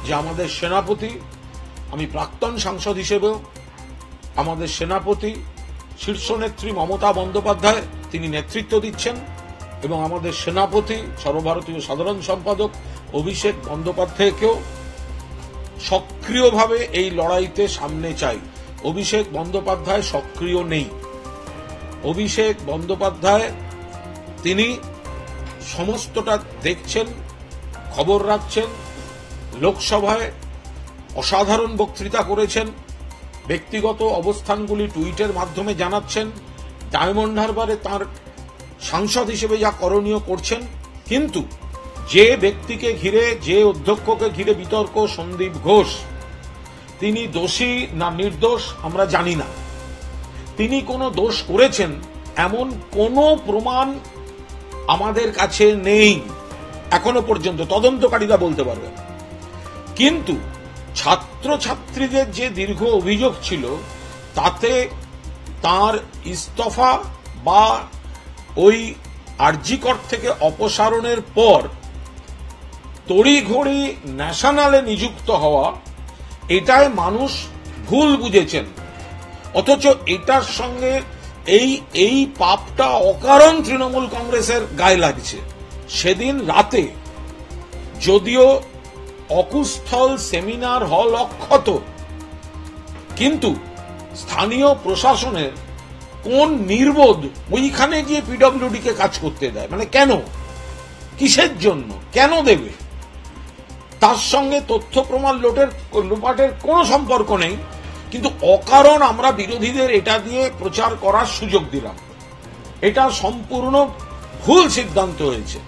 যে আমাদের সেনাপতি, আমি প্রাক্তন সাংসদ হিসেবেও আমাদের সেনাপতি শীর্ষ নেত্রী মমতা বন্দ্যোপাধ্যায় তিনি নেতৃত্ব দিচ্ছেন এবং আমাদের সেনাপতি সর্বভারতীয় সাধারণ সম্পাদক অভিষেক বন্দ্যোপাধ্যায়কেও সক্রিয়ভাবে এই লড়াইতে সামনে চাই। অভিষেক বন্দ্যোপাধ্যায় সক্রিয় নেই। অভিষেক বন্দ্যোপাধ্যায় তিনি সমস্তটা দেখছেন, খবর রাখছেন, লোকসভায় অসাধারণ বক্তৃতা করেছেন, ব্যক্তিগত অবস্থানগুলি টুইটের মাধ্যমে জানাচ্ছেন, ডায়মন্ড হারবারে তাঁর সাংসদ হিসেবে যা করণীয় করছেন। কিন্তু যে ব্যক্তিকে ঘিরে, যে অধ্যক্ষকে ঘিরে বিতর্ক, সন্দীপ ঘোষ, তিনি দোষী না নির্দোষ আমরা জানি না। তিনি কোনো দোষ করেছেন এমন কোনো প্রমাণ আমাদের কাছে নেই এখনো পর্যন্ত, তদন্তকারীরা বলতে পারবেন। কিন্তু ছাত্রছাত্রীদের যে দীর্ঘ অভিযোগ ছিল তাতে তার ইস্তফা বা ওই আরজিকর থেকে অপসারণের পর তড়িঘড়ি ন্যাশনালে নিযুক্ত হওয়া, এটাই মানুষ ভুল বুঝেছেন। অথচ এটার সঙ্গে এই পাপটা অকারণ তৃণমূল কংগ্রেসের গায়ে লাগছে। সেদিন রাতে যদিও অকুস্থল সেমিনার হল অক্ষত, কিন্তু স্থানীয় প্রশাসনের কোন নির্বোধ ওইখানে গিয়ে পিডব্লিউডি কে কাজ করতে দেয়? মানে কেন, কিসের জন্য, কেন দেবে? তার সঙ্গে তথ্য প্রমাণ লোপাটের কোনো সম্পর্ক নেই, কিন্তু অকারণ আমরা বিরোধীদের এটা দিয়ে প্রচার করার সুযোগ দিলাম। এটা সম্পূর্ণ ভুল সিদ্ধান্ত হয়েছে।